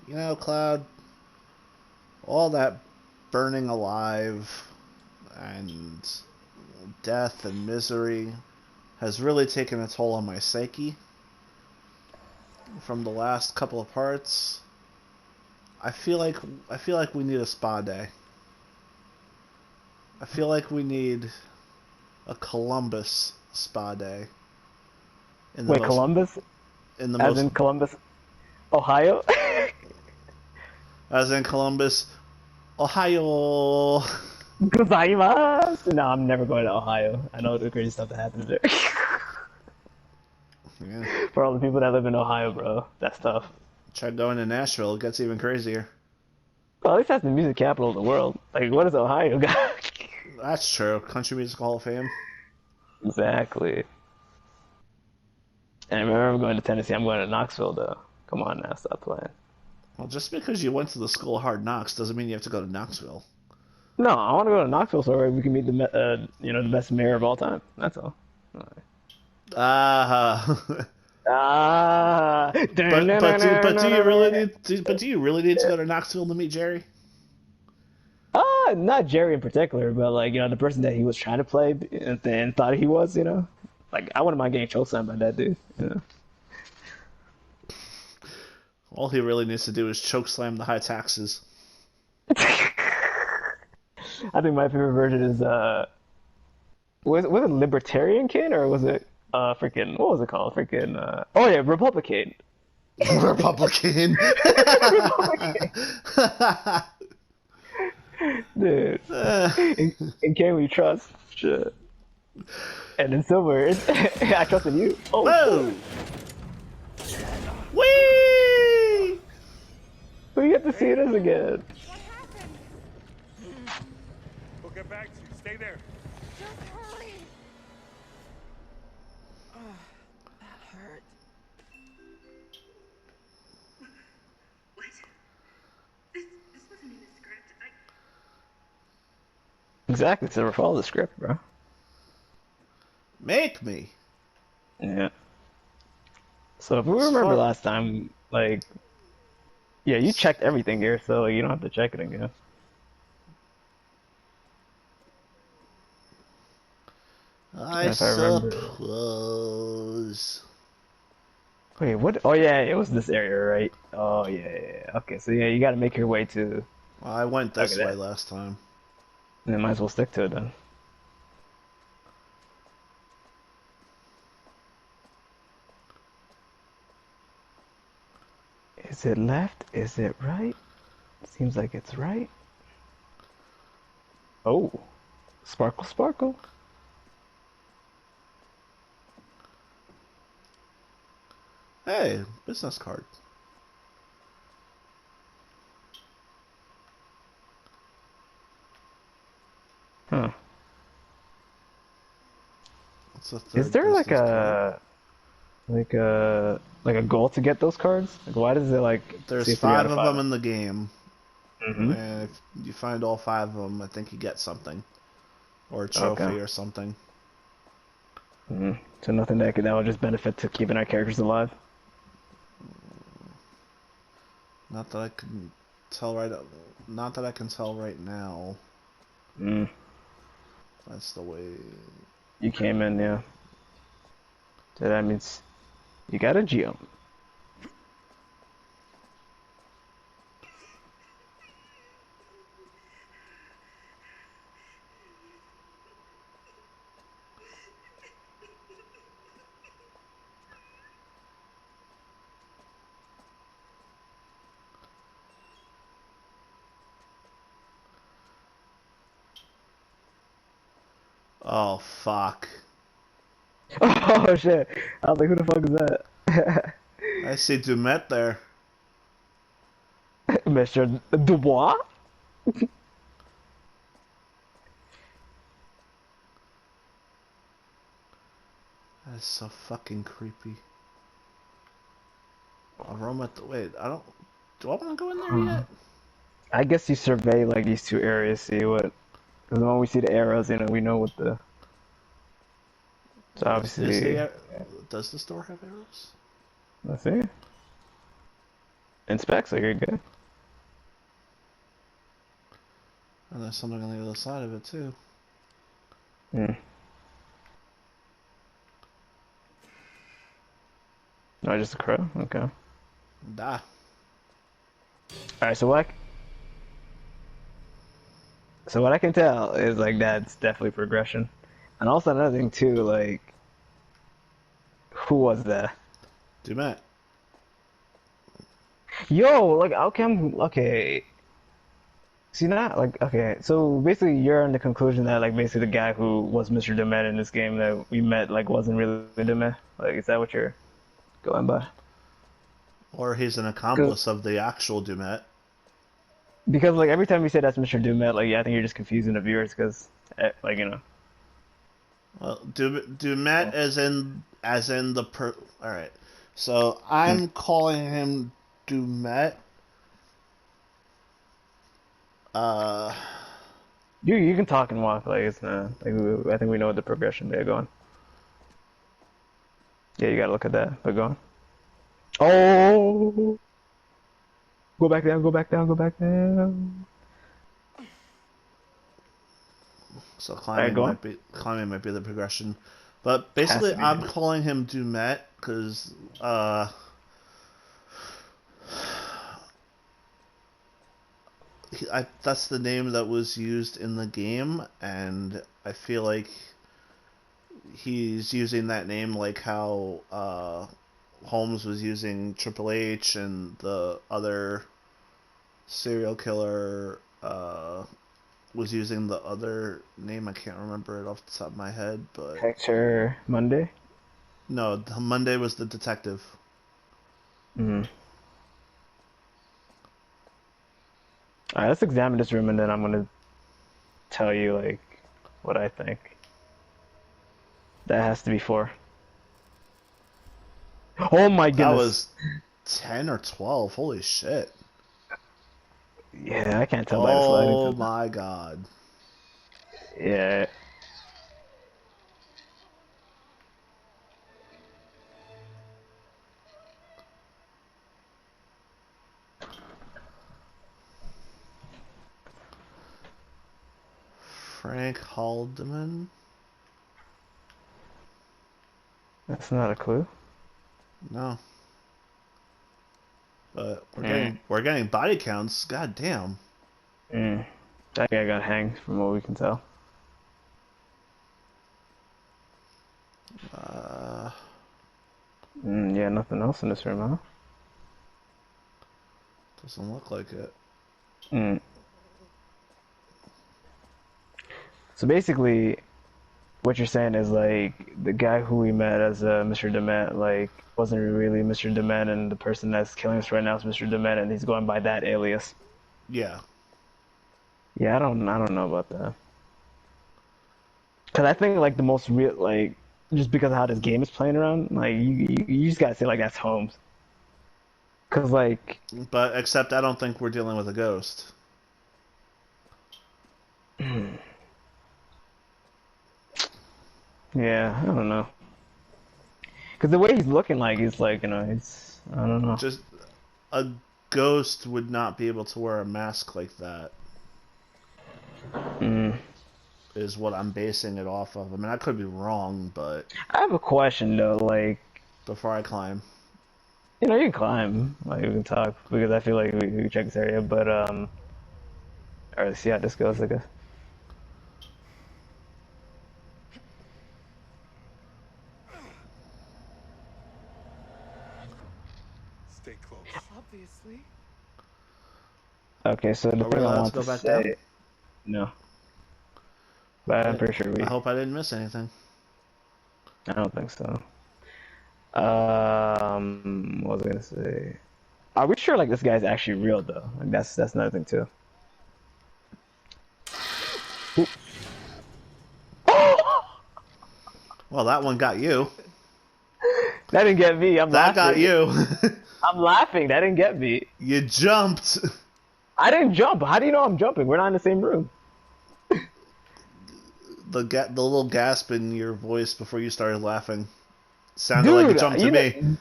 You know, Cloud, all that burning alive and death and misery has really taken a toll on my psyche from the last couple of parts. I feel like we need a spa day. I feel like we need a Columbus spa day in the Wait, most Columbus? in the As most in Columbus, Ohio? as in Columbus, Ohio. Gozaimasu! No, I'm never going to Ohio. I know the crazy stuff that happens there. Yeah. For all the people that live in Ohio, bro, that's tough. Try going to Nashville, it gets even crazier. Well, at least that's the music capital of the world. Like, what does Ohio got? That's true. Country Music Hall of Fame. Exactly. And I remember going to Tennessee. I'm going to Knoxville, though. Come on now, stop playing. Well, just because you went to the school of hard knocks doesn't mean you have to go to Knoxville. No, I want to go to Knoxville so we can meet the best mayor of all time. That's all. Ah, Ah, but do you really need to go to Knoxville to meet Jerry? not Jerry in particular, but like the person that he was trying to play and thought he was. Like I wouldn't mind getting chokeslammed by that dude. All he really needs to do is choke slam the high taxes. I think my favorite version is was it Libertarian Kid or was it freaking what was it called? Freaking oh yeah, Republican. Republican. Republican. Dude. In Can We Trust? Shit. And in Silver, I trusted you. Oh. Whoa! Whee! We get to see this again. What happened? We'll get back to you. Stay there. Just hurry. That hurt. What? This wasn't in the script. Exactly, so follow the script, bro. Make me. Yeah. So if we remember last time, like, yeah, you checked everything here, so you don't have to check it again. I suppose. Wait, what? Oh yeah, it was this area, right? Oh yeah. Okay, so yeah, you got to make your way to. Well, I went this way last time. And might as well stick to it then. Is it left? Is it right? Seems like it's right. Oh, sparkle, sparkle. Hey, business card. Huh. What's the third Is there like business card? a goal to get those cards? Like, why does it like? There's say 5 3 out of of them in the game. Mm-hmm. And if you find all 5 of them, I think you get something. Or a trophy or something. Mm-hmm. So nothing that will just benefit to keeping our characters alive. Not that I can tell right. Not that I can tell right now. Mm. That's the way. You came in, yeah. So that means you got a geo. Oh fuck! Oh shit! I was like, who the fuck is that? I see Dumet there. Mr. Dubois? That's so fucking creepy. Aroma. Wait, I don't. Do I want to go in there yet? I guess you survey like these 2 areas, see what. Because when we see the arrows, we know what the. So obviously. Does the store have arrows? Let's see. In specs, like you're good. And there's something on the other side of it too. Hmm. No, just a crow. Okay. All Da. right. So what I can tell is like that's definitely progression, and also another thing too. Like, who was that? Dumet. Yo, like okay, okay. See not like okay. So basically, you're on the conclusion that like basically the guy who was Mr. Demet in this game that we met like wasn't really Demet. Like, is that what you're going by? Or he's an 'Cause- accomplice of the actual Dumet. Because like every time you say that's Mr. Demet, like yeah, I think you're just confusing the viewers because like you know. Well, Dumet as in the per. All right. So Hmm. I'm calling him Dumet. Uh, You can talk and walk like it's not like I think we know what the progression there going. Yeah, you gotta look at that. But go on. Oh, go back down, go back down, go back down. so All right, go on. climbing might be the progression, but Has basically to be. I'm calling him Dumet because that's the name that was used in the game, and I feel like he's using that name like how Holmes was using Triple H and the other serial killer was using the other name. I can't remember it off the top of my head, but Hector Monday. no, Monday was the detective. Mm. All right, let's examine this room and then I'm gonna tell you like what I think. That has to be 4. Oh my That goodness. was 10 or 12. Holy shit. Yeah, I can't tell by this lighting Oh sometimes. my god. Yeah. Frank Haldeman? That's not a clue. No. But Mm. we're getting body counts. God damn. Mm. That guy got hanged from what we can tell. Uh Yeah, nothing else in this room, doesn't look like it. huh? So basically, what you're saying is like the guy who we met as Mr. Dement like wasn't really Mr. Dement, and the person that's killing us right now is Mr. Dement, and he's going by that alias. Yeah. Yeah, I don't know about that. Cause I think like the most real like just because of how this game is playing around, like you just gotta say like that's Holmes. Cause like But except I don't think we're dealing with a ghost. yeah, I don't know. Cause the way he's looking like he's like you know he's I don't know. Just a ghost would not be able to wear a mask like that. Mm. Is what I'm basing it off of. I mean, I could be wrong, but I have a question though, like before I climb. you know, you can climb, like we can talk because I feel like we can check this area, but or see how this goes, I guess. Stay close. Obviously. Okay, so the Are we thing I allowed to want to go back down? say, no, but I'm pretty sure I we. hope I didn't miss anything. I don't think so. What was I gonna say? Are we sure like this guy's actually real though? Like that's another thing too. Oop. Well, that one got you. That didn't get me. I'm That got laughing. you. I'm laughing. That didn't get me. You jumped. I didn't jump. How do you know I'm jumping? We're not in the same room. The little gasp in your voice before you started laughing sounded like you Dude, jumped to you know, me.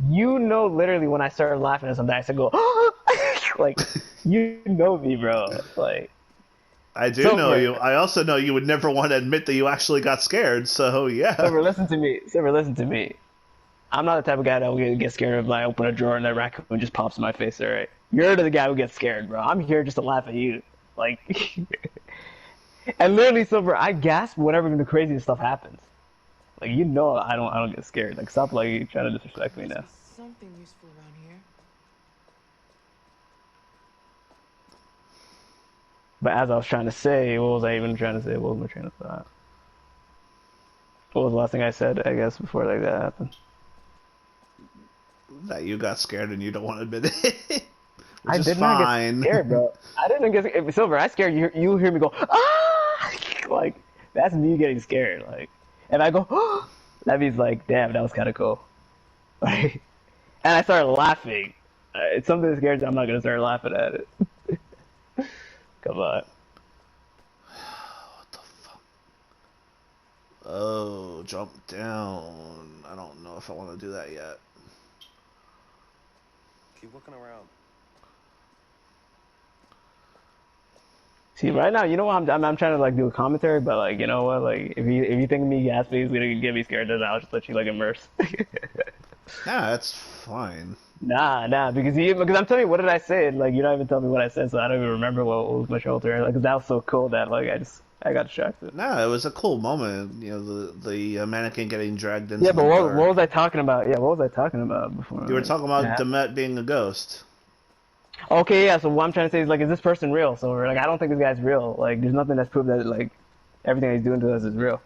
You know, literally when I started laughing at something, I said, "Go," like, you know me, bro. Like, I do know Silver, you. I also know you would never want to admit that you actually got scared. So yeah. Silver, listen to me. Silver, listen to me. I'm not the type of guy that will get scared if I open a drawer and that raccoon just pops in my face. All right, you're the guy who gets scared, bro. I'm here just to laugh at you. Like, and literally, Silver, I gasp whenever the craziest stuff happens. Like, you know, I don't get scared. Like, stop like trying to disrespect There me must now. be something useful around here. But as I was trying to say, what was I even trying to say? What was my train of thought? What was the last thing I said? I guess before like that happened. That you got scared and you don't want to admit it. Which I is did not get fine. scared, bro. I didn't get scared. Silver, I scared you. You hear me go ah, like that's me getting scared. Like, and I go, oh, that means like, damn, that was kind of cool. Like, and I started laughing. It's something that scares me. I'm not gonna start laughing at it. Come on. What the fuck? Oh, jump down. I don't know if I want to do that yet. Keep looking around. See, right now, you know what? I'm trying to like do a commentary, but like, you know what? Like, if you think me gasping is gonna get me scared, then I'll just let you like immerse. Nah, that's fine. Nah, because I'm telling you, what did I say? Like, you don't even tell me what I said, so I don't even remember what was my shoulder. Like, 'cause that was so cool that like I got distracted. Nah, it was a cool moment. You know, the mannequin getting dragged Yeah, into but the what dark. was I talking about? Yeah, what was I talking about before? You were Like, talking about yeah. Demet being a ghost. Okay, yeah. So what I'm trying to say is like, is this person real? So like, I don't think this guy's real. Like, there's nothing that's proved that like everything he's doing to us is real.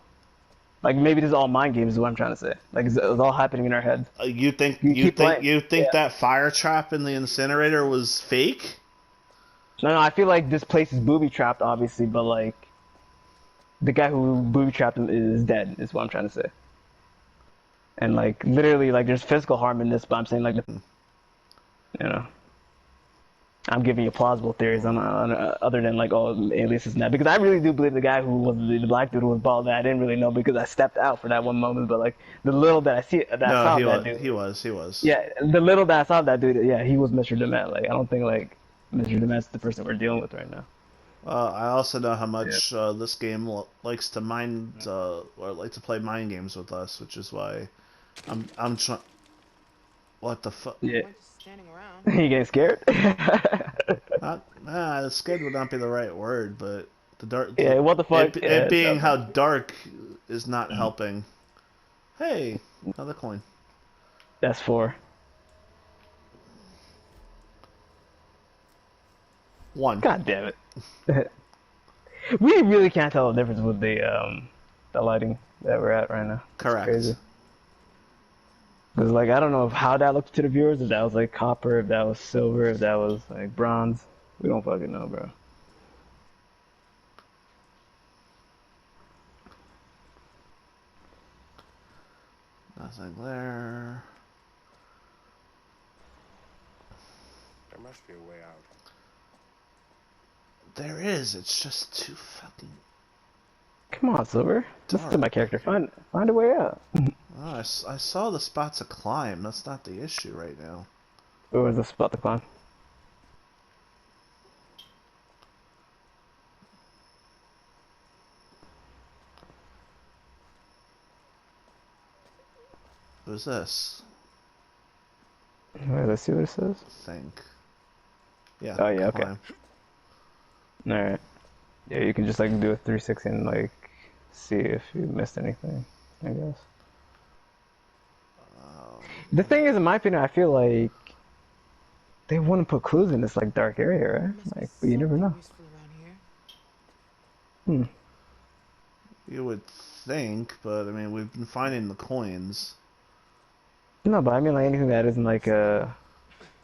Like, maybe this is all mind games. Is what I'm trying to say. Like, it's all happening in our heads. You think You you keep think playing. you think Yeah. that fire trap in the incinerator was fake? No, I feel like this place is booby trapped, obviously, but like the guy who booby trapped him is dead. Is what I'm trying to say. And like literally, like there's physical harm in this, but I'm saying like, you know, I'm giving you plausible theories on other than like, oh, alias is not, because I really do believe the guy who was the black dude who was bald. That I didn't really know because I stepped out for that one moment, but like the little that I No, saw he of that was. dude, He was. yeah, the little that I saw of that dude, yeah, he was Mr. Demet. Like I don't think like Mr. Demet's the person we're dealing with right now. I also know how Yeah. much this game likes to mind or like to play mind games with us, which is why I'm trying. What the fuck? Yeah. We're just standing around. You getting scared? Not scared would not be the right word, but the dark. Yeah, what the fuck? It Yeah, it being sounds how like dark is not helping. Hey, another coin. that's four. One. God damn it. We really can't tell the difference with the lighting that we're at right now. It's Correct. crazy. Because like I don't know how that looked to the viewers, if that was like copper, if that was silver, if that was like bronze. We don't fucking know, bro. Nothing there. There must be a way out. There is. It's just too fucking Come on, Silver. Listen to my dark. character. Find a way out. Oh, I saw the spot to climb. That's not the issue right now. Where was the spot to climb? Who's this? Alright, let's see what it says. Think. Yeah, Oh yeah, okay. climb. Alright. Yeah, you can just like do a 360 and like see if you missed anything, I guess. The thing is, in my opinion, I feel like they wouldn't put clues in this like dark area, There right? must be Like, but you never something know. useful around here. You would think, but I mean, we've been finding the coins. No, but I mean like anything that isn't like a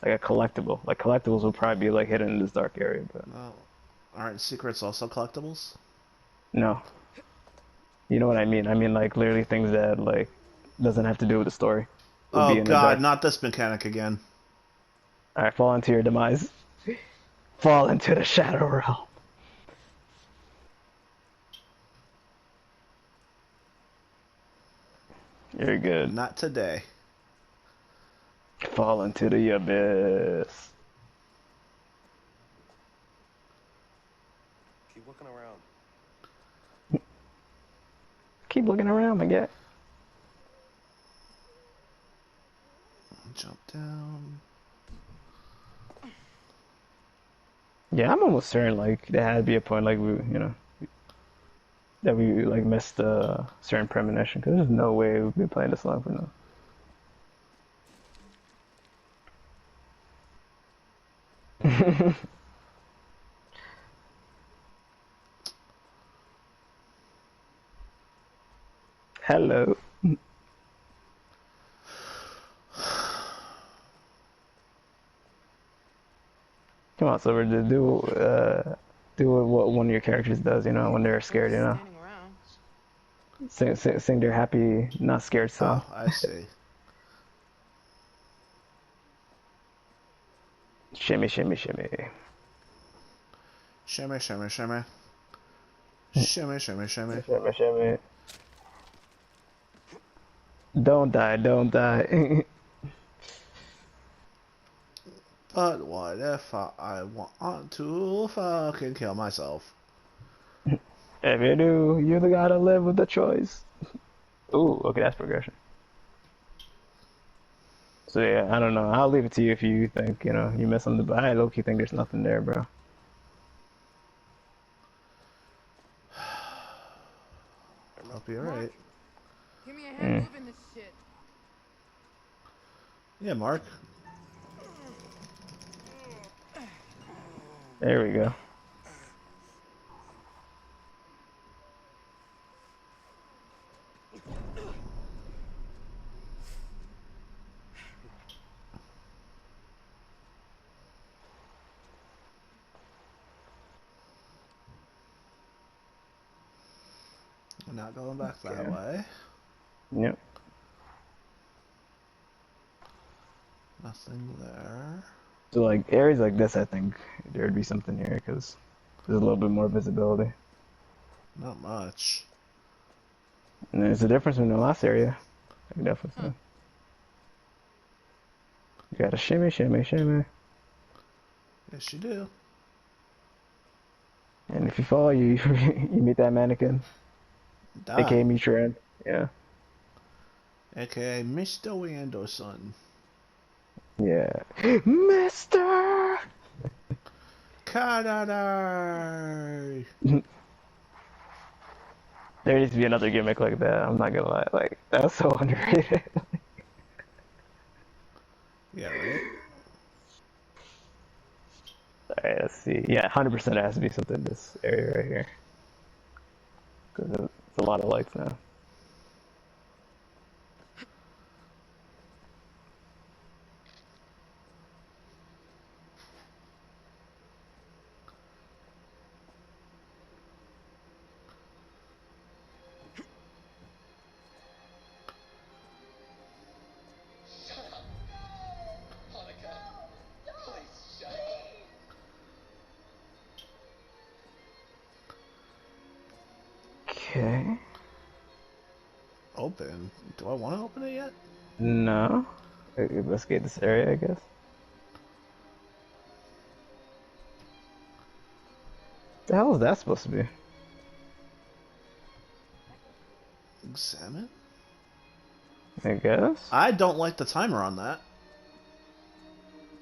collectible. Like collectibles will probably be like hidden in this dark area, but Oh, aren't secrets also collectibles? no. You know what I mean? I mean like literally things that like doesn't have to do with the story would Oh be in the God, dark. not this mechanic again. Alright, fall into your demise. Fall into the shadow realm. You're good. Not today. Fall into the abyss. Keep looking around. Keep looking around, my guy. Jump down. Yeah, I'm almost certain like there had to be a point like that we like missed a certain premonition because there's no way we've been playing this long for now. Hello. Come on, Silver, do what one of your characters does, when they're scared, Standing around. Sing their happy, not scared song. Oh, I see. Shimmy, shimmy, shimmy. Shimmy, shimmy, shimmy. Shimmy, shimmy, shimmy. Shimmy, shimmy. Don't die, don't die. But what if I want to fucking kill myself? If you do, you gotta live with the choice. Ooh, okay, that's progression. So yeah, I don't know. I'll leave it to you if you think, you miss something, but I low-key think there's nothing there, bro. Hope you're right. Give me a hand moving this shit. Yeah, Mark. There we go. We're not going back that Okay. way. Yep. Nothing there. So like areas like this, I think there'd be something here because there's a little bit more visibility. Not much. And there's a difference in the last area. I can definitely say. You gotta shimmy, shimmy, shimmy. Yes, you do. And if you fall, you you meet that mannequin, aka Die. meet your end. Yeah. AKA Mr. Anderson. Yeah. Mister! Canada. There needs to be another gimmick like that. I'm not gonna lie. Like, that's so underrated. Yeah, right? Alright, let's see. Yeah, 100% it has to be something in this area right here. Because it's a lot of lights now. Okay. Open. Do I want to open it yet? No. Let's get this area, I guess. The hell is that supposed to be? Examine? I guess. I don't like the timer on that.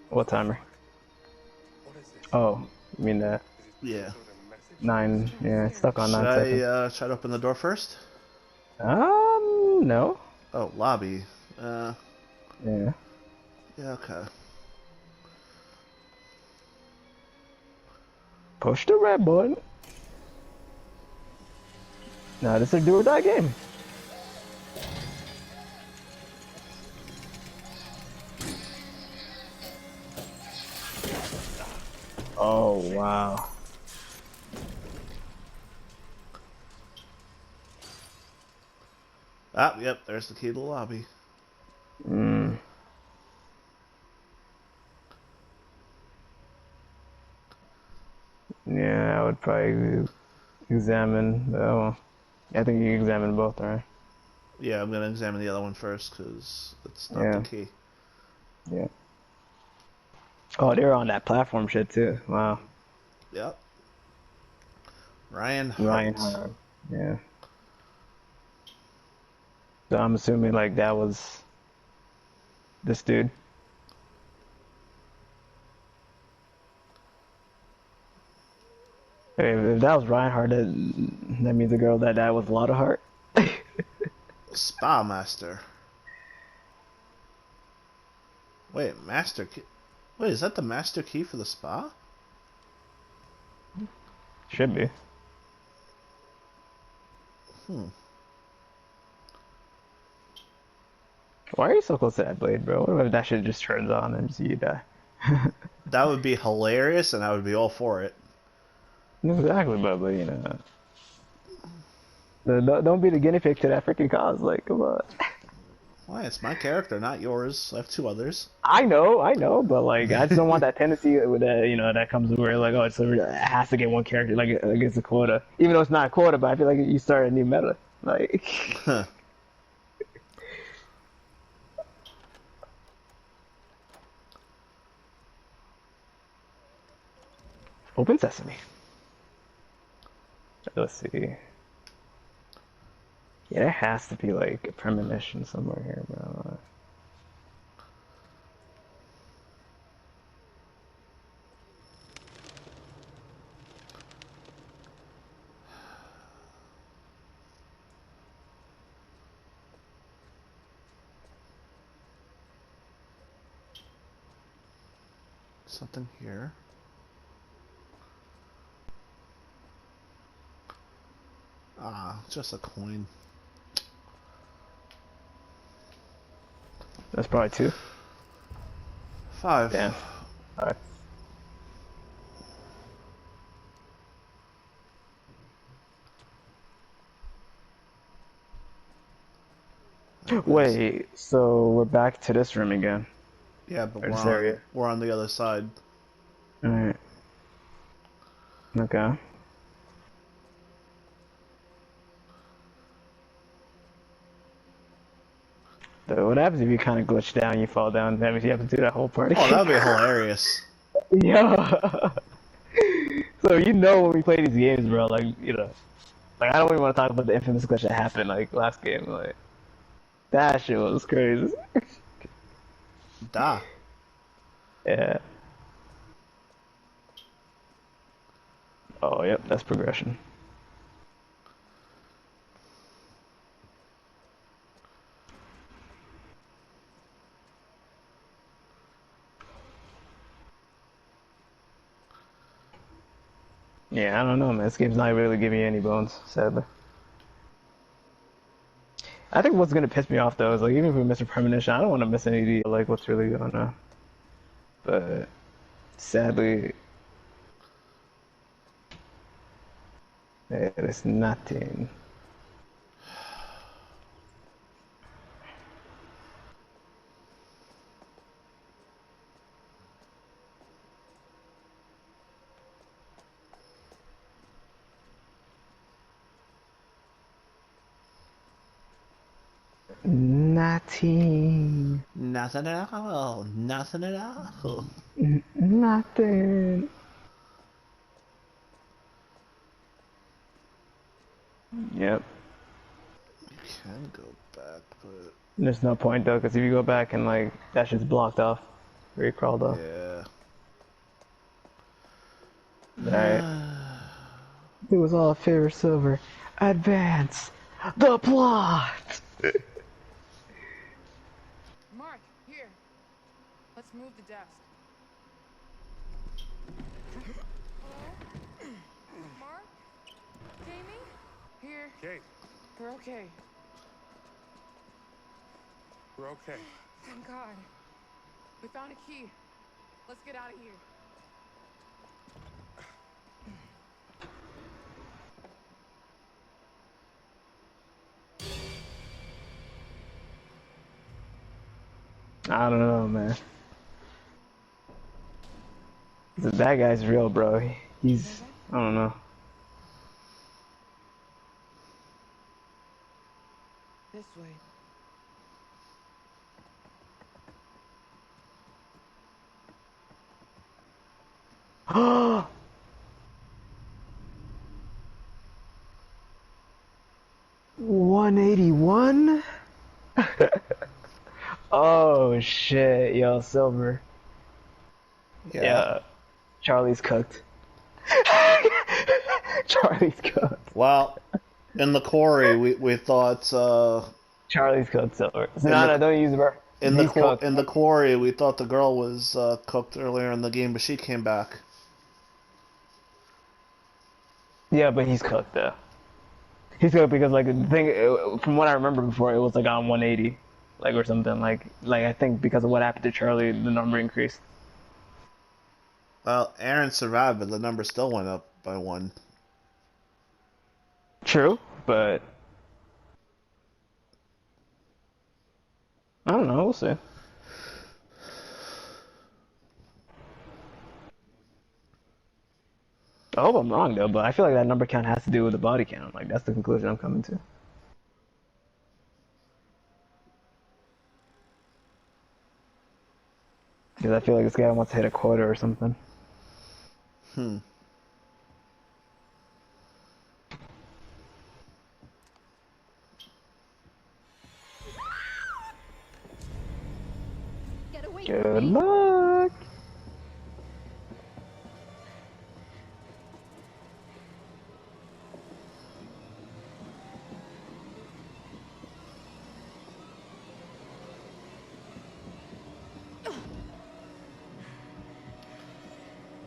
What timer? What is this? Oh, you mean that? Is it Yeah. some sort of message? 9. Yeah, it's stuck on Should 9 seconds. I try to open the door first? No. Oh, lobby. Yeah. Yeah, okay. Push the red button. Now this is a do or die game. Oh wow. Ah, yep, there's the key to the lobby. Mm. Yeah, I would probably examine. Oh, I think you examine both, right? Yeah, I'm gonna examine the other one first, because it's not the Yeah. key. Yeah. Oh, they were on that platform shit too. Wow. Yep. Ryan Ryan Hart. Hart. Yeah. So I'm assuming like that was this dude. If that was Ryan Hart, that means the girl that died was a lot of heart. Spa Master. Wait, Master Key. Wait, is that the Master Key for the spa? Should be. Hmm. Why are you so close to that blade, bro? What if that shit just turns on and just you die? That would be hilarious, and I would be all for it. Exactly, but you know, don't be the guinea pig to that freaking cause. Like, come on. Why? It's my character, not yours. I have two others. I know, but like, I just don't want that tendency with that, you know, that comes where like, oh, it has to get one character, like it's a quota, even though it's not a quota, but I feel like you start a new meta, like. Open sesame. Let's see. Yeah, there has to be like a premonition somewhere here, bro. Something here. Ah, just a coin. That's probably two. 5. Damn. Alright. Wait, so we're back to this room again. Yeah, but Or we're this on area. we're on the other side. Alright. Okay. So what happens if you kind of glitch down and you fall down? That means you have to do that whole part Oh, again. that would be hilarious. Yeah. So you know when we play these games, bro, like, you know, like I don't even want to talk about the infamous glitch that happened like last game. Like that shit was crazy. Da. Yeah. Oh, yep, that's progression. Yeah, I don't know, man. This game's not really giving you any bones, sadly. I think what's gonna piss me off though is like even if we miss a premonition, I don't want to miss any of the like what's really going on. But sadly, there's nothing. Nothing. Nothing at all. Nothing at all. Nothing. Yep. You can go back, but There's no point though, because if you go back and like that shit's blocked off, where you crawled off. yeah. Alright. It was all favor silver. Advance the plot. Mark, here. Let's move the desk. Hello? Mark? Jamie? Here. Kate, We're okay. we're okay. Thank God. We found a key. Let's get out of here. I don't know, man. That guy's real, bro. He's, I don't know. This way. 181? Oh shit, yo, Silver. Yeah. Yeah, Charlie's cooked. Charlie's cooked. Well, in the quarry, we thought Charlie's cooked, Silver. So in no, the no, don't use her. He's cooked. in the quarry we thought the girl was cooked earlier in the game, but she came back. Yeah, but he's cooked though. He's cooked because like the thing, from what I remember before, it was like on 180, like or something. Like I think because of what happened to Charlie, the number increased. Well, Aaron survived, but the number still went up by one. True, but I don't know. We'll see. I hope I'm wrong though, but I feel like that number count has to do with the body count. Like that's the conclusion I'm coming to. Because I feel like this guy wants to hit a quota or something. Hmm. Get away Good from me. luck.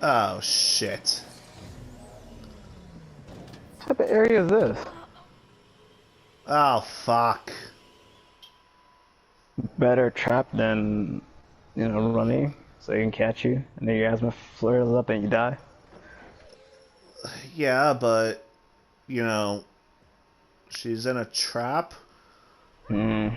Oh shit. What type of area is this? Oh fuck. Better trap than, running so he can catch you, and then your asthma flares up and you die. Yeah, but you know, she's in a trap. Hmm.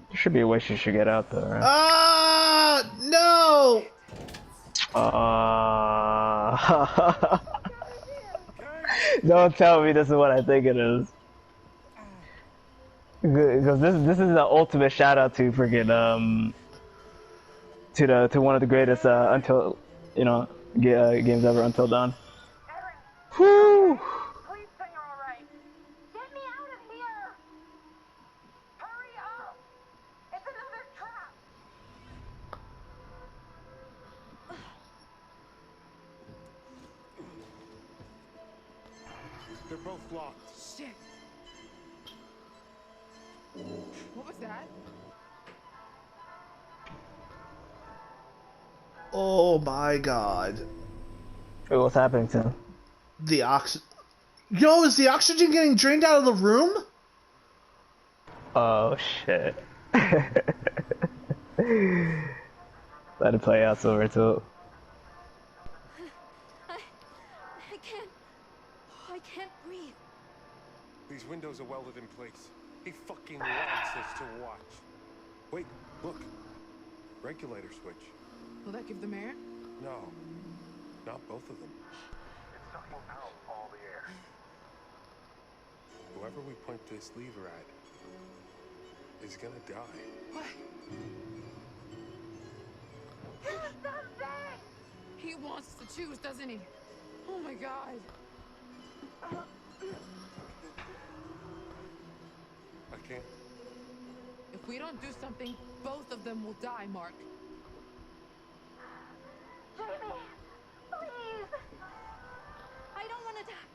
There should be a way she should get out though, right? Ah, no! Don't tell me this is what I think it is. Because this is the ultimate shout out to freaking to one of the greatest until games ever, Until Dawn. Whoo! Please say you're all right. Get me out of here. Hurry up. It's another trap. They're both locked. Shit. What was that? Oh my god. Wait, what's happening to him? The oxygen. Yo, is the oxygen getting drained out of the room? Oh shit. Let it play out, Silver too. I can't breathe. These windows are welded in place. He fucking wants us to watch. Wait, look. Regulator switch. Will that give them air? No, not both of them. It's sucking out all the air. Whoever we point this lever at is gonna die. What? Something! He wants to choose, doesn't he? Oh my god. I can't. If we don't do something, both of them will die, Mark. Jamie, please! I don't want to die.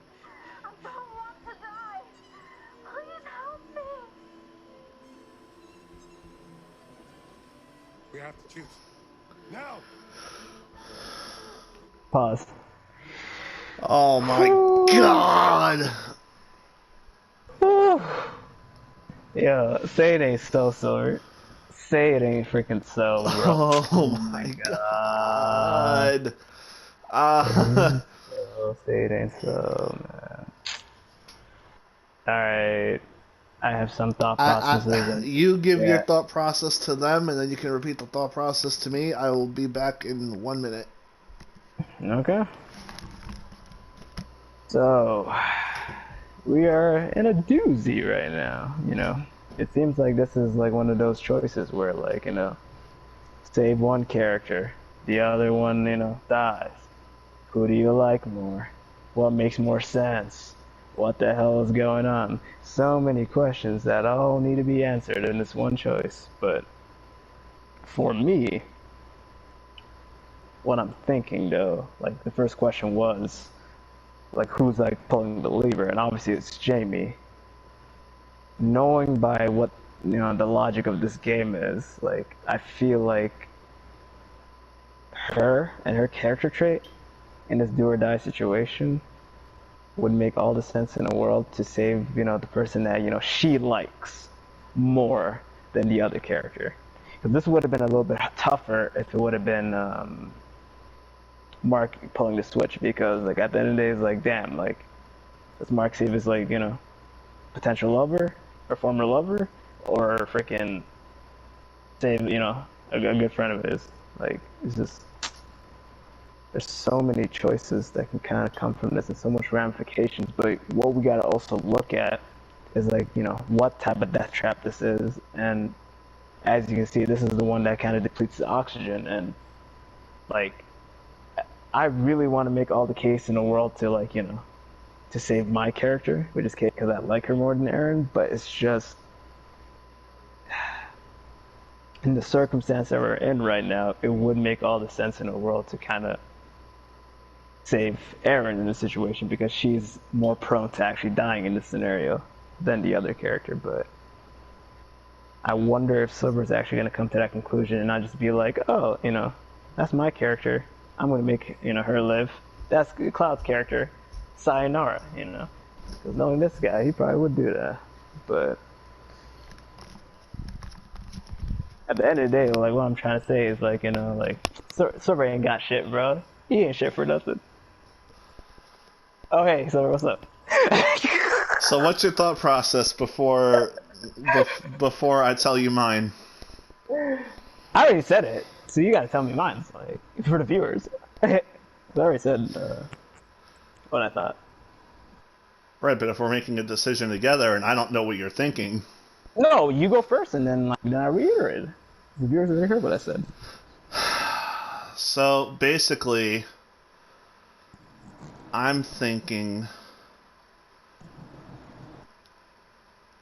I don't want to die. Please help me. We have to choose. Now! Pause. Oh my god. Yeah, say it ain't so, Silver. Say it ain't freaking so, bro. Oh my god. Oh, say it ain't so, man. Alright. I have some thought processes. You give your Yeah. thought process to them, and then you can repeat the thought process to me. I will be back in 1 minute. Okay. So, we are in a doozy right now, it seems like this is like one of those choices where like, save one character, the other one, dies. Who do you like more? What makes more sense? What the hell is going on? So many questions that all need to be answered in this one choice. But for me, what I'm thinking though, like the first question was, like who's like pulling the lever, and obviously it's Jamie. Knowing by what the logic of this game is, like I feel like her and her character trait in this do or die situation would make all the sense in the world to save, the person that, she likes more than the other character. Because this would have been a little bit tougher if it would have been Mark pulling the switch, because, like, at the end of the day, it's like, damn, like, does Mark save his, like, potential lover or former lover, or freaking save, a good friend of his? Like, it's just, there's so many choices that can kind of come from this and so much ramifications, but what we got to also look at is like, what type of death trap this is. And as you can see, this is the one that kind of depletes the oxygen, and like I really want to make all the case in the world to like, to save my character, which is Kate, because I like her more than Aaron, but it's just in the circumstance that we're in right now, it would make all the sense in the world to kind of save Aaron in this situation, because she's more prone to actually dying in this scenario than the other character. But I wonder if Silver's actually going to come to that conclusion and not just be like, oh, that's my character, I'm going to make, her live. That's Cloud's character, sayonara, Because knowing this guy, he probably would do that. But at the end of the day, like, what I'm trying to say is, like, like, Silver ain't got shit, bro. He ain't shit for nothing. Oh, hey, Silver, what's up? So what's your thought process before I tell you mine? I already said it, so you gotta tell me mine, like, for the viewers. I already said what I thought. Right, but if we're making a decision together and I don't know what you're thinking... No, you go first, and then I reiterate. The viewers already heard what I said. So, basically, I'm thinking...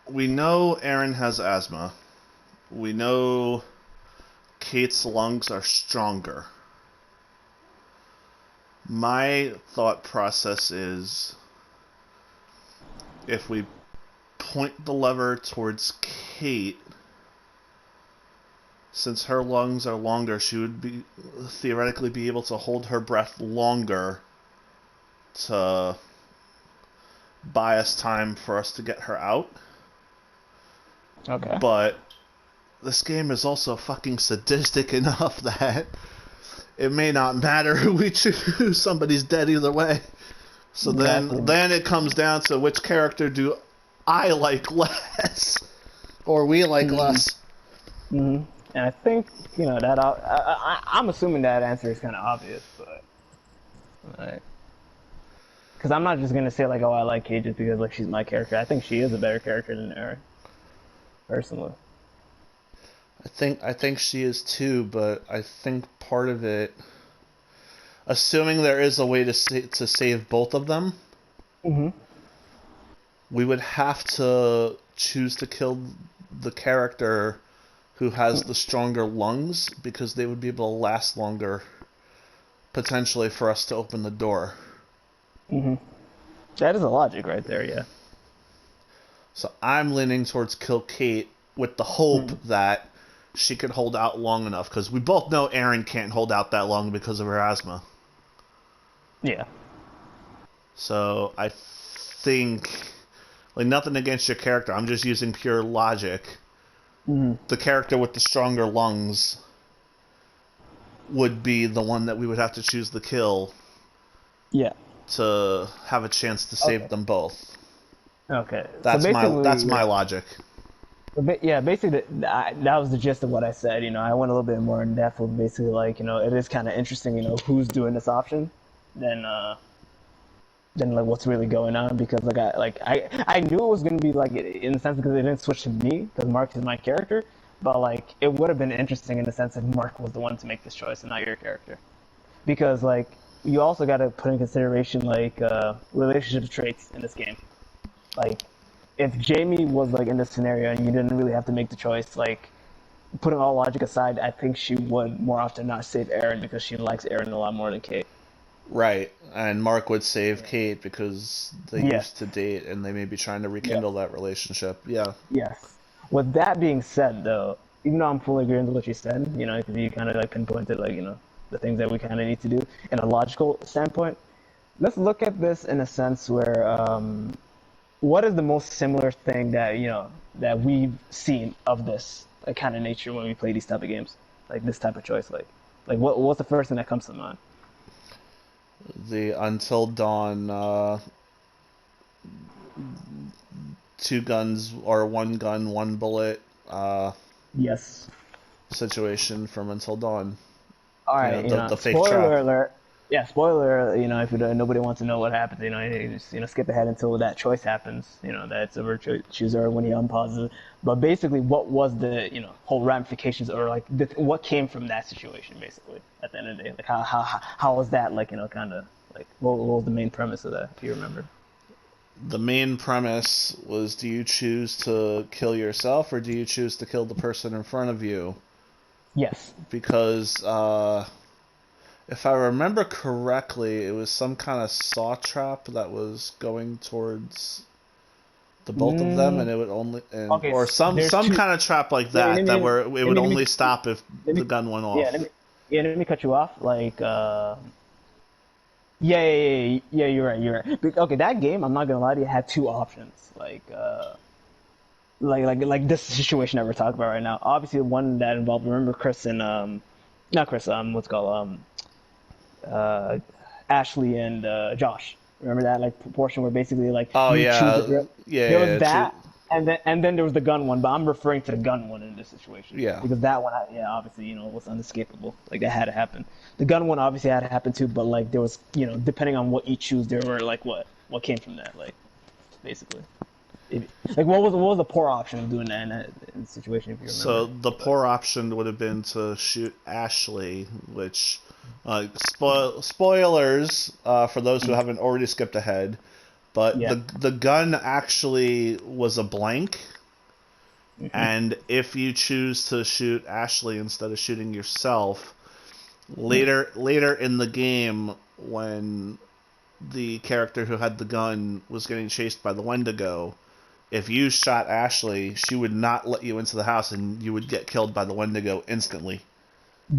We know Aaron has asthma. We know Kate's lungs are stronger. My thought process is, if we point the lever towards Kate, since her lungs are longer, she would theoretically be able to hold her breath longer to buy us time for us to get her out. Okay. But this game is also fucking sadistic enough that it may not matter who we choose. Somebody's dead either way. So exactly. then it comes down to which character do I like less, or we like less. Mm-hmm. And I think, that I'm assuming that answer is kind of obvious, but because I'm not just gonna say like, oh, I like Kate just because like she's my character. I think she is a better character than Aaron, personally. I think she is too, but I think part of it, assuming there is a way to save both of them, we would have to choose to kill the character who has the stronger lungs, because they would be able to last longer, potentially, for us to open the door. That is a logic right there, yeah. So I'm leaning towards kill Kate with the hope that she could hold out long enough, because we both know Aaron can't hold out that long because of her asthma. Yeah. So I think, like, nothing against your character, I'm just using pure logic. The character with the stronger lungs would be the one that we would have to choose to kill. Yeah. To have a chance to save them both. Okay. That's my logic. Yeah, basically that was the gist of what I said. I went a little bit more in depth with basically like, it is kind of interesting, who's doing this option. Then than like what's really going on, because I knew it was gonna be like in the sense because it didn't switch to me because Mark is my character, but like it would have been interesting in the sense if Mark was the one to make this choice and not your character, because like you also got to put in consideration like relationship traits in this game. Like if Jamie was like in this scenario and you didn't really have to make the choice, like putting all logic aside, I think she would more often not save Aaron because she likes Aaron a lot more than Kate. Right, and Mark would save Kate because they Yes. used to date and they may be trying to Yes. rekindle that relationship. Yeah. Yes. With that being said, though, even though I'm fully agreeing with what you said, you know, because you kind of like pinpointed like the things that we kind of need to do in a logical standpoint. Let's look at this in a sense where what is the most similar thing that that we've seen of this like, kind of nature when we play these type of games, like this type of choice, like what's the first thing that comes to mind? The Until Dawn two guns or one gun, one bullet Yes. situation from Until Dawn. All right, the fake spoiler trap. alert. Yeah, spoiler. If nobody wants to know what happens, you just skip ahead until that choice happens. That's a virtual chooser when he unpauses. But basically, what was the whole ramifications or like what came from that situation? Basically, at the end of the day, like how was that like kind of like what was the main premise of that? If you remember. The main premise was: do you choose to kill yourself or do you choose to kill the person in front of you? Yes. Because if I remember correctly, it was some kind of saw trap that was going towards the both of them, and it would only Okay, or some kind of trap like that where it would only stop if the gun went off. Let me cut you off. Like, yeah, you're right. Okay, that game, I'm not gonna lie to you, had two options. Like this situation that we're talking about right now. Obviously, one that involved, remember Chris and not Chris, what's it called Ashley and Josh. Remember that like portion where basically like Oh you choose yeah, the, yeah, there yeah. was that, and then there was the gun one. But I'm referring to the gun one in this situation. Yeah. Because that one, obviously was unescapable. Like that had to happen. The gun one obviously had to happen too. But like there was depending on what you choose, there were like what came from that like basically. Like what was the poor option of doing that in that situation if you remember? So the poor option would have been to shoot Ashley, which spoilers for those who haven't already skipped ahead, but the gun actually was a blank, and if you choose to shoot Ashley instead of shooting yourself, later in the game when the character who had the gun was getting chased by the Wendigo, if you shot Ashley, she would not let you into the house, and you would get killed by the Wendigo instantly.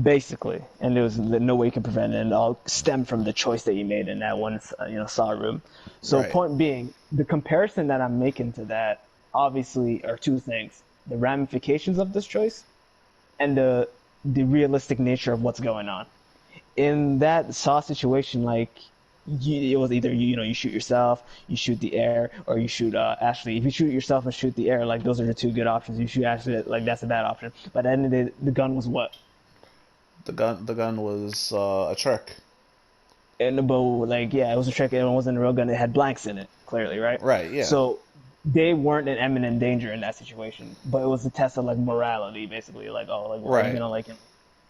Basically, and there was no way you could prevent it, and it all stemmed from the choice that you made in that one, saw room. So, Right. Point being, the comparison that I'm making to that obviously are two things: the ramifications of this choice, and the realistic nature of what's going on. In that saw situation, like it was either you shoot yourself, you shoot the air, or you shoot Ashley. If you shoot yourself and shoot the air, like those are the two good options. You shoot Ashley, like that's a bad option. But at the end of the day, the gun was what? The gun was a trick. And the bow, like it was a trick. It wasn't a real gun. It had blanks in it, clearly, right? Right. Yeah. So they weren't in imminent danger in that situation, but it was a test of like morality, basically. Like right. I'm gonna like him.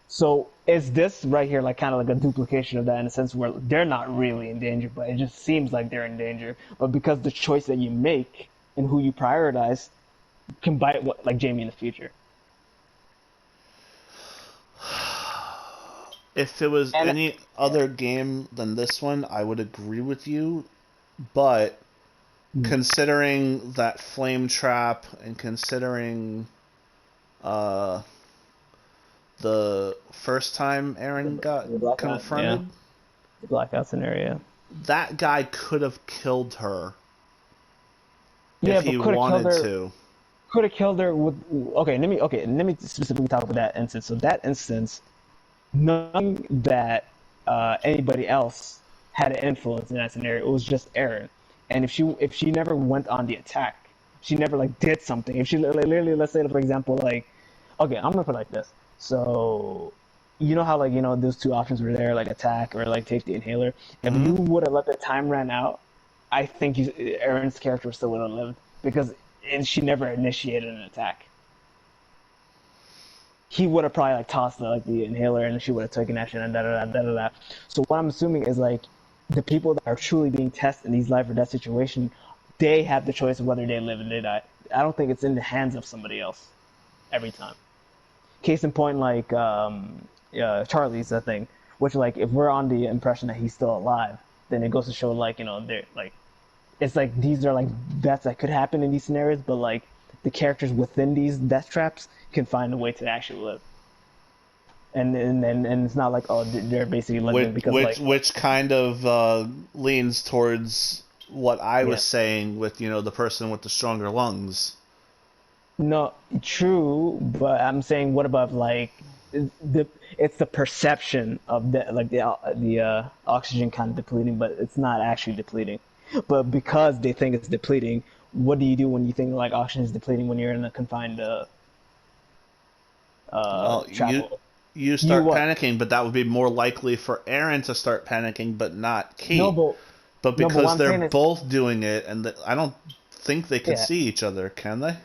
So is this right here like kind of like a duplication of that in a sense where they're not really in danger, but it just seems like they're in danger. But because the choice that you make and who you prioritize can bite like Jamie in the future. If it was any other game than this one, I would agree with you. But considering that flame trap and considering the first time Aaron got confronted, the blackout scenario, that guy could have killed her. Yeah, if he but wanted to. Could have killed her with. Let me specifically talk about that instance. So that instance, knowing that anybody else had an influence in that scenario, it was just Aaron. And if she never went on the attack, she never like did something. If she literally, let's say for example, like, okay, I'm gonna put it like this. So, you know how like those two options were there, like attack or like take the inhaler. If you would have let the time run out I think Erin's character still would have lived because she never initiated an attack. He would have probably like tossed the inhaler and she would have taken that shit and da da da da da da. So what I'm assuming is like the people that are truly being tested in these life or death situations, they have the choice of whether they live and they die. I don't think it's in the hands of somebody else every time. Case in point, like Charlie's thing, which like if we're on the impression that he's still alive, then it goes to show like they're like it's like these are like deaths that could happen in these scenarios, but like the characters within these death traps can find a way to actually live. And it's not like they're basically living which kind of leans towards what I was Yeah. saying with the person with the stronger lungs. No, true, but I'm saying what about like it's the perception of the oxygen kind of depleting, but it's not actually depleting. But because they think it's depleting, what do you do when you think like oxygen is depleting when you're in a confined Well, chapel? you start what? panicking, but that would be more likely for Aaron to start panicking, but not Kate. No, but But no, but because what I'm they're saying is, both doing it, and I don't think they can yeah. see each other, can they?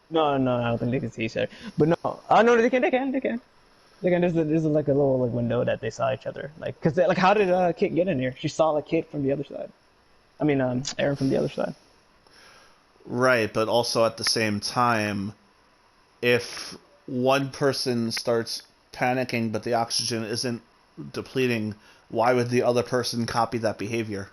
No, I don't think they can see each other. But no, no, they can. There's like a little like window that they saw each other. Like, cause like how did Kate get in here? She saw like Kate from the other side. I mean, Aaron from the other side. Right, but also at the same time, if one person starts panicking but the oxygen isn't depleting, why would the other person copy that behavior?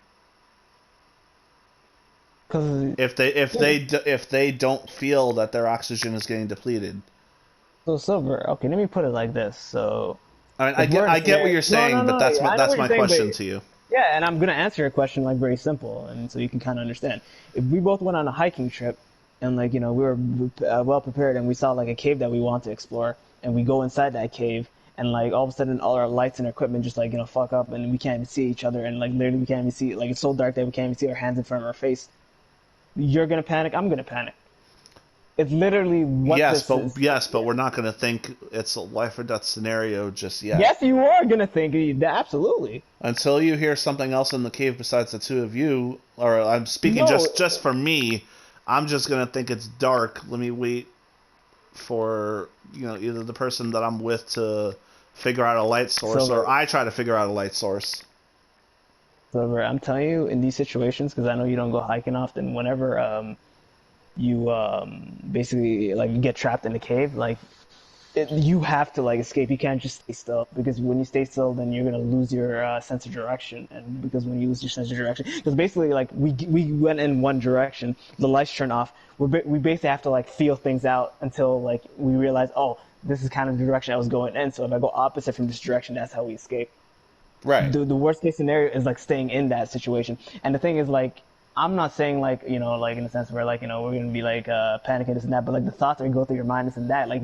Cause If they don't feel that their oxygen is getting depleted. so Silver. Okay, let me put it like this. So I mean, if we're in a I get what scenario- you're saying, no, but that's yeah, I know that's what my you're saying, question but- to you. Yeah, and I'm gonna answer your question like very simple, and so you can kind of understand. If we both went on a hiking trip, and like we were well prepared, and we saw like a cave that we want to explore, and we go inside that cave, and like all of a sudden all our lights and equipment just like fuck up, and we can't even see each other, and like literally we can't even see like it's so dark that we can't even see our hands in front of our face. You're gonna panic. I'm gonna panic. It's literally what this is. Yes, but we're not going to think it's a life or death scenario just yet. Yes, you are gonna think absolutely. Until you hear something else in the cave besides the two of you, or I'm speaking No. just for me, I'm just gonna think it's dark. Let me wait for either the person that I'm with to figure out a light source, Silver. or I try to figure out a light source. Silver, I'm telling you, in these situations, because I know you don't go hiking often, whenever you basically like get trapped in a cave, like you have to like escape. You can't just stay still, because when you stay still, then you're gonna lose your sense of direction. And because when you lose your sense of direction, because basically like we went in one direction, the lights turn off. We basically have to like feel things out until like we realize, oh, this is kind of the direction I was going in. So if I go opposite from this direction, that's how we escape. Right. The worst case scenario is like staying in that situation. And the thing is like, I'm not saying like like in the sense where like we're gonna be like panicking this and that, but like the thoughts that go through your mind, this and that, like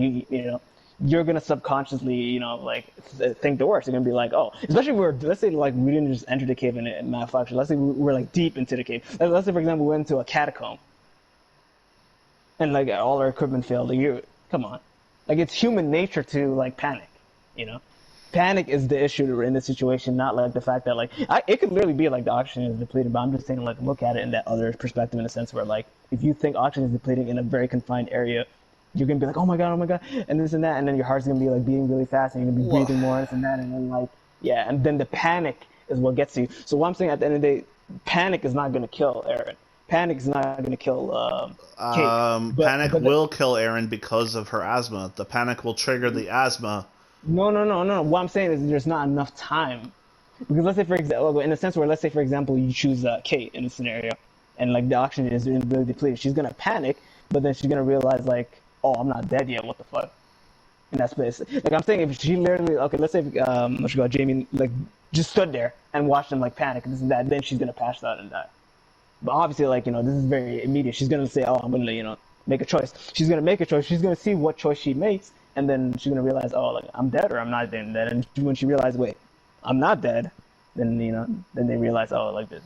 you're gonna subconsciously like think the worst. You're gonna be like, oh, especially let's say like we didn't just enter the cave and malfunction. Let's say we're like deep into the cave. Let's say for example we went into a catacomb and like all our equipment failed. Like, come on, like it's human nature to like panic. Panic is the issue in this situation, not like the fact that like it could literally be like the oxygen is depleted, but I'm just saying like look at it in that other perspective, in a sense where like if you think oxygen is depleting in a very confined area, you're gonna be like, oh my god, and this and that, and then your heart's gonna be like beating really fast, and you're gonna be breathing more, and this and that, and then like and then the panic is what gets you. So what I'm saying at the end of the day, panic is not gonna kill Aaron. Panic is not gonna kill Kate. Panic will kill Aaron because of her asthma. The panic will trigger the asthma. No. What I'm saying is there's not enough time. Because let's say, for example, in a sense where, let's say, for example, you choose Kate in a scenario, and like the oxygen is really depleted, she's gonna panic, but then she's gonna realize like, oh, I'm not dead yet. What the fuck? In that space, like I'm saying, if she literally, okay, let's say, let's go, Jamie, like just stood there and watched them like panic and this and that, then she's gonna pass out and die. But obviously, like this is very immediate. She's gonna say, oh, I'm gonna make a choice. She's gonna make a choice. She's gonna see what choice she makes. And then she's gonna realize, oh, like I'm dead or I'm not dead. And when she realizes, wait, I'm not dead, then then they realize, oh, like this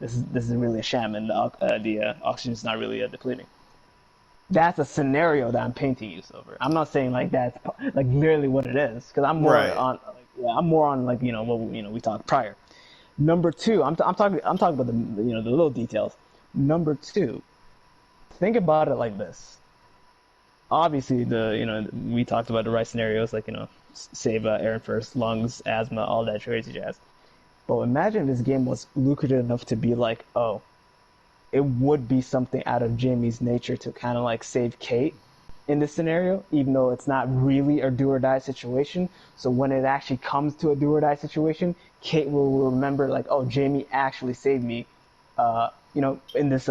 is really a sham, and the oxygen is not really depleting. That's a scenario that I'm painting you, Silver. I'm not saying like that's like literally what it is, because I'm more Right. on, I'm more on like what we talked prior. Number two, I'm talking about the the little details. Number two, think about it like this. Obviously, we talked about the right scenarios, like save Aaron first, lungs, asthma, all that crazy jazz. But imagine this game was lucrative enough to be like, oh, it would be something out of Jamie's nature to kind of like save Kate in this scenario, even though it's not really a do or die situation. So when it actually comes to a do or die situation, Kate will remember like, oh, Jamie actually saved me, in this,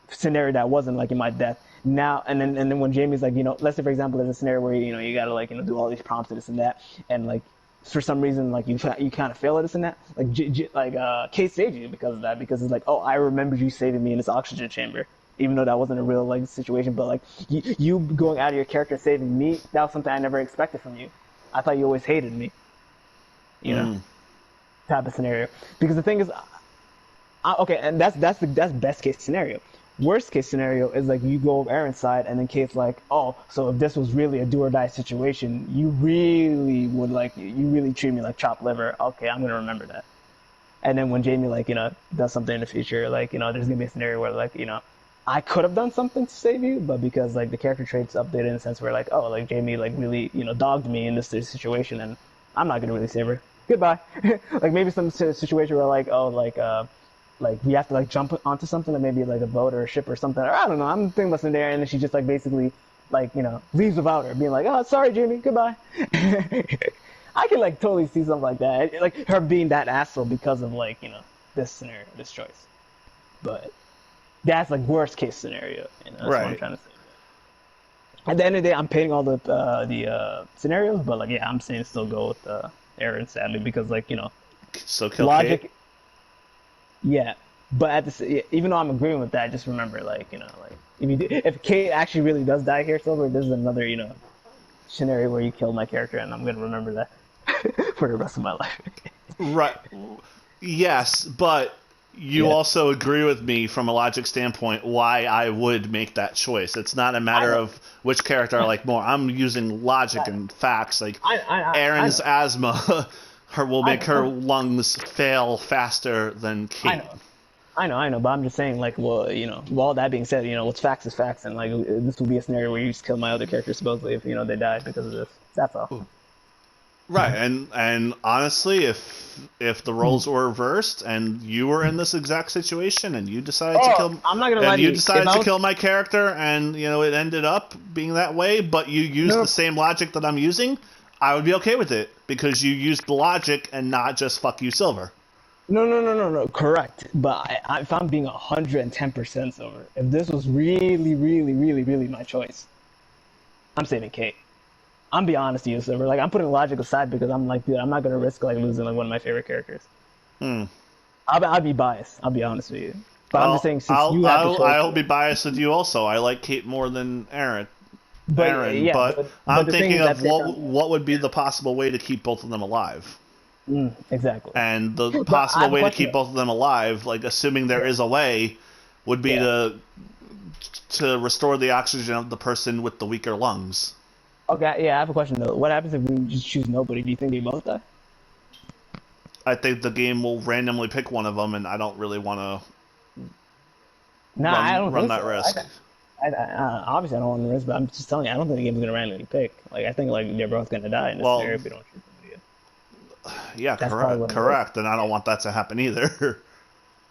scenario that wasn't like in my death. Now and then when Jamie's like, let's say for example, there's a scenario where you gotta like do all these prompts and this and that, and like for some reason like you kind of fail at this and that, like Kate saved you because of that, because it's like, oh, I remembered you saving me in this oxygen chamber, even though that wasn't a real like situation, but like you going out of your character saving me, that was something I never expected from you. I thought you always hated me, type of scenario. Because the thing is, okay, and that's best case scenario. Worst case scenario is like you go Aaron's side, and then Kate's like, oh, so if this was really a do or die situation, you really would like, you really treat me like chopped liver. Okay, I'm gonna remember that. And then when Jamie like does something in the future, like there's gonna be a scenario where like I could have done something to save you, but because like the character traits updated in a sense where like, oh, like Jamie like really dogged me in this situation, and I'm not gonna really save her. Goodbye. Like maybe some situation where like, oh, like we have to like jump onto something, like maybe like a boat or a ship or something. Or, I don't know. I'm thinking about something there, and then she just like basically like leaves without her, being like, "Oh, sorry, Jamie, goodbye." I can like totally see something like that, like her being that asshole because of like this scenario, this choice. But that's like worst case scenario. That's what I'm trying to say. At the end of the day, I'm painting all the scenarios, but like yeah, I'm saying still go with Aaron, sadly, because like So kill logic. Kate? Yeah, but even though I'm agreeing with that, just remember, like if Kate actually really does die here, Silver, this is another scenario where you killed my character, and I'm gonna remember that for the rest of my life. Right. Yes, but you also agree with me from a logic standpoint why I would make that choice. It's not a matter of which character I like more. I'm using logic and facts. Like Aaron's asthma will make her lungs fail faster than Kate. I know, but I'm just saying, like, well, with all that being said, what's facts is facts, and like this would be a scenario where you just kill my other character supposedly if they died because of this. That's all. Ooh. Right, and honestly, if the roles were reversed and you were in this exact situation and you decided to kill, I'm not gonna lie to you decided to kill my character, and it ended up being that way, but you used the same logic that I'm using, I would be okay with it because you used the logic and not just fuck you, Silver. No. Correct, but if I'm being 110% Silver, if this was really, really, really, really my choice, I'm saving Kate. I'm be honest with you, Silver. Like I'm putting logic aside because I'm like, dude, I'm not gonna risk like losing like one of my favorite characters. I'll be biased. I'll be honest with you, but I'm just saying since you have the choice, I'll be biased with you also. I like Kate more than Aaron. But I'm thinking of what would be the possible way to keep both of them alive. Exactly. And the possible way to keep both of them alive, like assuming there is a way, would be to restore the oxygen of the person with the weaker lungs. Okay, yeah, I have a question though. What happens if we just choose nobody? Do you think they both die? I think the game will randomly pick one of them, and I don't really want to run that risk. Obviously, I don't want to risk, but I'm just telling you, I don't think the game's going to randomly pick. Like, I think like they're both going to die in this scenario if we don't shoot somebody. Yeah, correct, and I don't want that to happen either.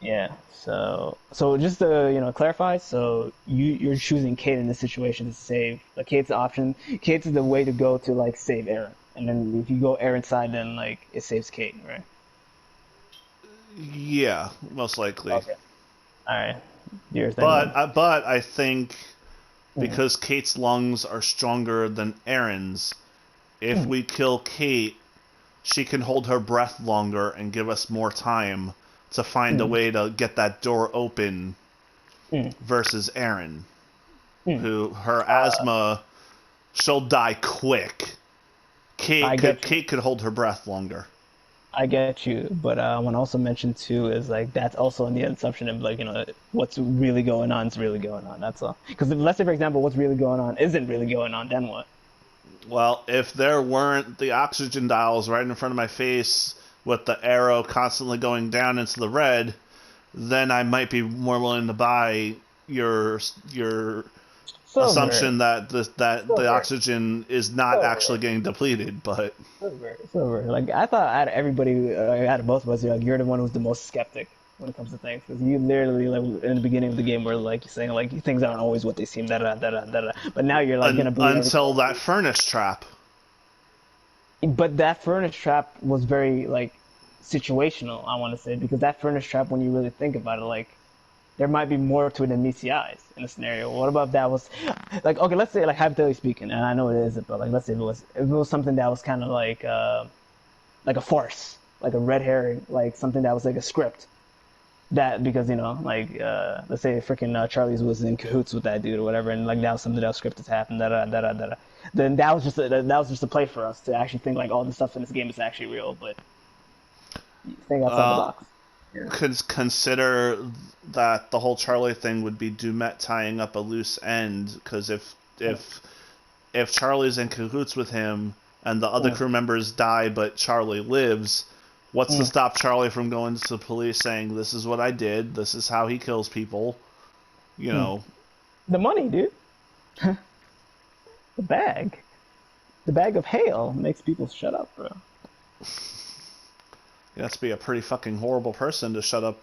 Yeah, so just to clarify, so you're choosing Kate in this situation to save. Like Kate's the option. Kate's the way to go to like save Aaron, and then if you go Aaron's side, then like it saves Kate, right? Yeah, most likely. Okay. All right. But I think because Kate's lungs are stronger than Aaron's, if we kill Kate, she can hold her breath longer and give us more time to find a way to get that door open versus Aaron, who her asthma, she'll die quick. Kate could hold her breath longer. I get you, but I want to also mention too is like that's also in the assumption of like what's really going on is really going on. That's all. Because let's say for example what's really going on isn't really going on, then what? Well, if there weren't the oxygen dials right in front of my face with the arrow constantly going down into the red, then I might be more willing to buy your Silver, assumption that the silver, oxygen is not actually silver, getting depleted. But silver. Like I thought, out of everybody, out of both of us, like you're the one who's the most skeptic when it comes to things, because you literally like in the beginning of the game were like saying like things aren't always what they seem, da da da da da. But now you're like gonna believe everything. until that furnace trap. But that furnace trap was very like situational, I want to say, because that furnace trap, when you really think about it, like there might be more to it than meets the eyes in a scenario. What about if that was like, okay, let's say like hypothetically speaking, and I know it isn't, but like let's say if it was something that was kind of like a farce, like a red herring, like something that was like a script. That because like let's say freaking Charlie's was in cahoots with that dude or whatever, and like that was something that was scripted to happen. Da da da da da. Then that was just a play for us to actually think like all the stuff in this game is actually real, but think outside the box. Yeah. Consider that the whole Charlie thing would be Dumet tying up a loose end, because if Charlie's in cahoots with him and the other crew members die but Charlie lives, what's to stop Charlie from going to the police saying, this is what I did, this is how he kills people, you know? The money, dude. The bag. The bag of hail makes people shut up, bro. You have to be a pretty fucking horrible person to shut up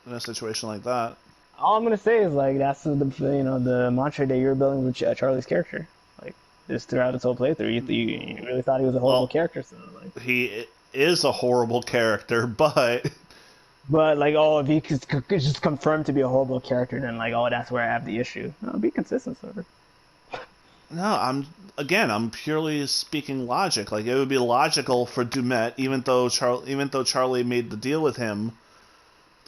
in a situation like that. All I'm gonna say is like that's the mantra that you're building with Charlie's character. Like just throughout his whole playthrough, you really thought he was a horrible character. So like he is a horrible character, but like if he could just confirmed to be a horrible character, then like that's where I have the issue. No, be consistent, sort of. No, I'm purely speaking logic. Like it would be logical for Dumet, even though Charlie made the deal with him,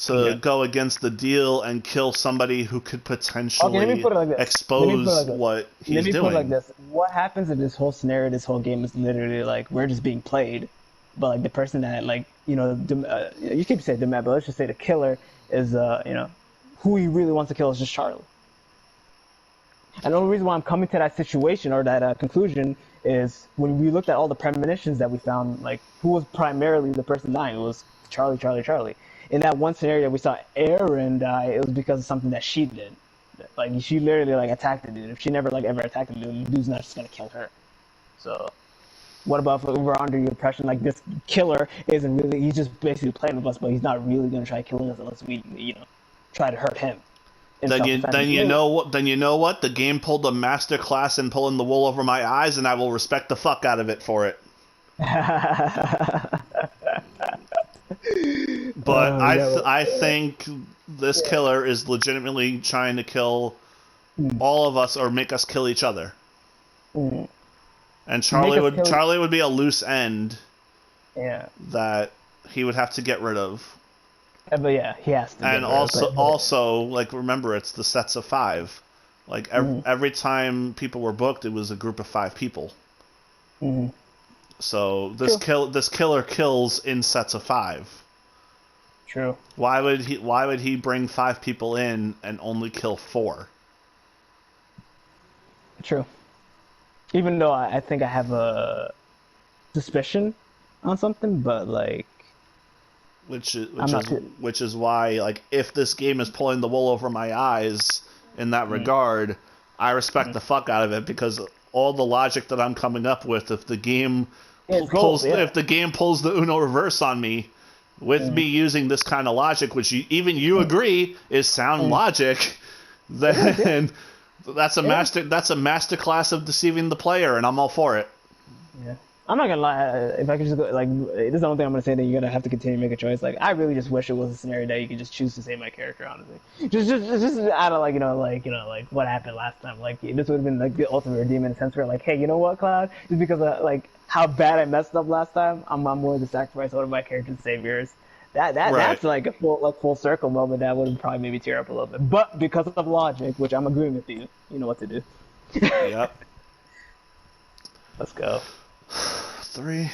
to go against the deal and kill somebody who could potentially expose what he's doing. Let me put it like doing. this: what happens if this whole scenario, this whole game is literally like we're just being played, but like the person that like you keep saying Dumet, but let's just say the killer is who he really wants to kill is just Charlie. And the only reason why I'm coming to that situation or that conclusion is when we looked at all the premonitions that we found, like who was primarily the person dying. It was Charlie, Charlie, Charlie. In that one scenario we saw Aaron die, it was because of something that she did. Like she literally like attacked the dude. If she never like ever attacked the dude, the dude's not just gonna kill her. So what about if we're under the impression like this killer isn't really, he's just basically playing with us, but he's not really gonna try killing us unless we try to hurt him. Then you know what? The game pulled a master class in pulling the wool over my eyes, and I will respect the fuck out of it for it. But I think this killer is legitimately trying to kill all of us or make us kill each other. And Charlie would be a loose end. Yeah. That he would have to get rid of. But yeah, he has to. And also, like, remember, it's the sets of 5. Like, every time people were booked, it was a group of 5 people. So this killer kills in sets of 5. True. Why would he bring 5 people in and only kill 4? True. Even though I think I have a suspicion on something, but like. Which is why, like, if this game is pulling the wool over my eyes in that regard, I respect the fuck out of it, because all the logic that I'm coming up with, if the game pulls the Uno reverse on me, with me using this kind of logic, which you agree is sound logic, then that's a master class of deceiving the player, and I'm all for it. Yeah. I'm not gonna lie, if I could just go, like, this is the only thing I'm gonna say, that you're gonna have to continue to make a choice. Like, I really just wish it was a scenario that you could just choose to save my character, honestly. Just out of, like, what happened last time. Like, this would have been, like, the ultimate redeem in a sense where, like, hey, you know what, Cloud? Just because of, like, how bad I messed up last time, I'm willing to sacrifice one of my characters to save yours. That's, like, a full circle moment that would probably maybe tear up a little bit. But because of logic, which I'm agreeing with you, you know what to do. Yep. Let's go. 3,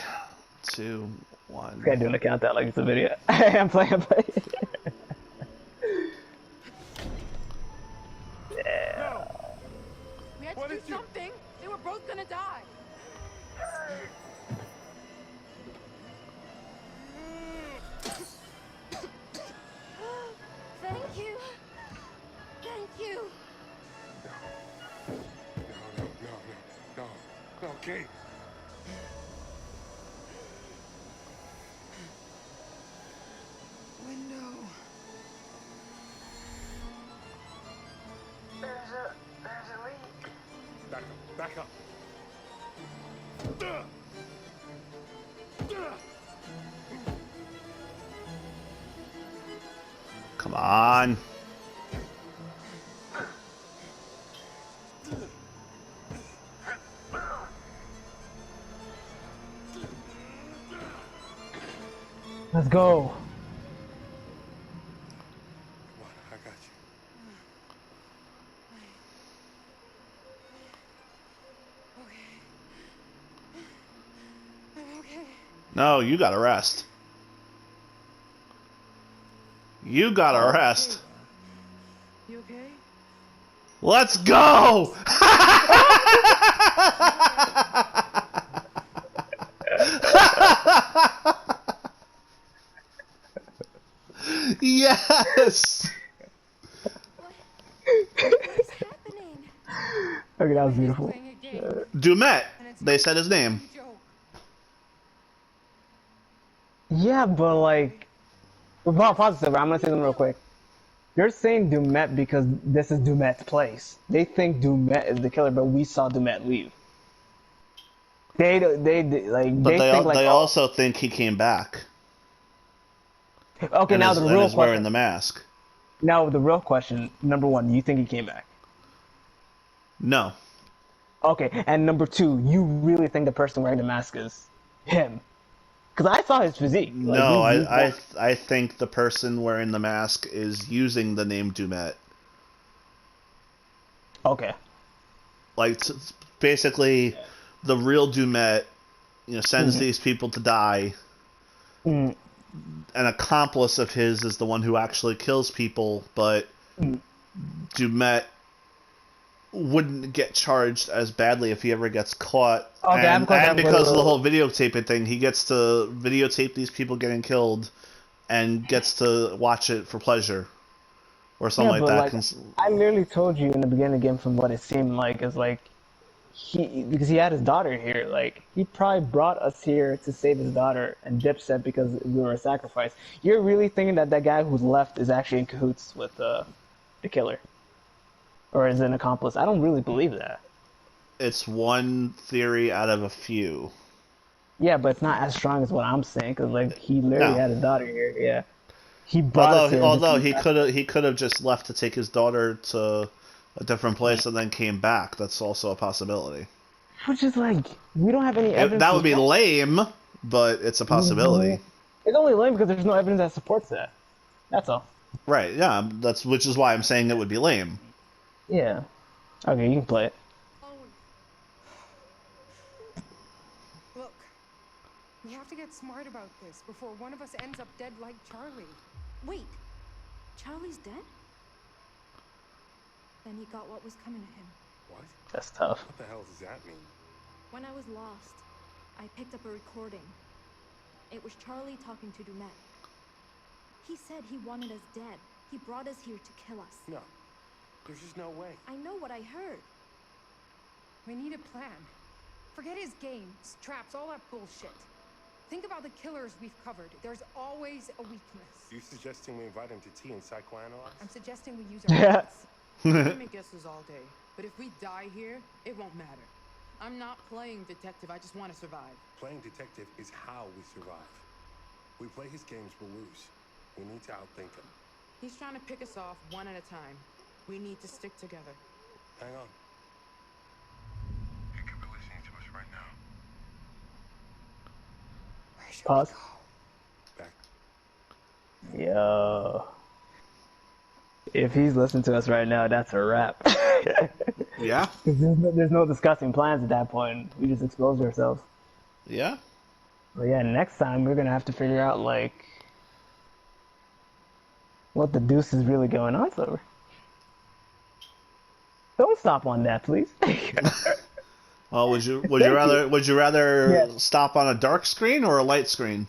2, 1. Guy doing a countdown like it's a video. I'm playing. Yeah. We had to do something. They were both gonna die. Okay. Window. There's a leak. Back up. Back up. Come on. Let's go. Come on, I got you. Okay. I'm okay. No, you gotta rest. You gotta rest. You okay? Let's go! Yes! What is happening? Okay, that was beautiful. Playing a game. Dumet. And it's They said his name. a joke. Yeah, but like, well, pause it. I'm gonna say them real quick. You're saying Dumet because this is Dumet's place. They think Dumet is the killer, but we saw Dumet leave. They like But they think like they oh, also think he came back. okay. And Now is, the and real is wearing question. the mask. Now the real question. Number one, you think he came back? No. Okay, and number two, you really think the person wearing the mask is him? Because I saw his physique. Like, No, he's I think the person wearing the mask is using the name Dumet. okay. Like, basically, the real Dumet, sends these people to die. Mm, An accomplice of his is the one who actually kills people, but Dumet wouldn't get charged as badly if he ever gets caught. Okay, I have a question, And because of the whole videotaping thing, he gets to videotape these people getting killed and gets to watch it for pleasure. Or something yeah, like but that. like I literally told you in the beginning of the game, from what it seemed like, is like because he had his daughter here. Like he probably brought us here to save his daughter, and Dipset because we were a sacrifice. You're really thinking that that guy who's left is actually in cahoots with the killer, or is an accomplice? I don't really believe that. It's one theory out of a few. Yeah, but it's not as strong as what I'm saying, because like he literally No. had his daughter here. Yeah, he brought us here. Although he could have just left to take his daughter to a different place and then came back. That's also a possibility. which is like we don't have any evidence. That would be lame, but it's a possibility. It's only lame because there's no evidence that supports that. That's all. Right? Yeah. Which is why I'm saying it would be lame. Yeah. Okay, you can play it. Oh. Look, we have to get smart about this before one of us ends up dead like Charlie. Wait, Charlie's dead? Then he got what was coming to him. What? That's tough. What the hell does that mean? When I was lost, I picked up a recording. It was Charlie talking to Dumet. He said he wanted us dead. He brought us here to kill us. No. There's just no way. I know what I heard. We need a plan. Forget his games, traps, all that bullshit. Think about the killers we've covered. There's always a weakness. You suggesting we invite him to tea and psychoanalyze? I'm suggesting we use our Yeah. wits. We can make guesses all day, but if we die here, it won't matter. I'm not playing detective. I just want to survive. Playing detective is how we survive. We play his games, we'll lose. We need to outthink him. He's trying to pick us off one at a time. We need to stick together. Hang on. He could be listening to us right now. Where should Pause. we go? Back. Yo. If he's listening to us right now, that's a wrap. Yeah. There's no discussing plans at that point. We just exposed ourselves. Yeah. But yeah, next time we're gonna have to figure out like what the deuce is really going on. So don't stop on that, please. Oh, would you rather Yes. stop on a dark screen or a light screen?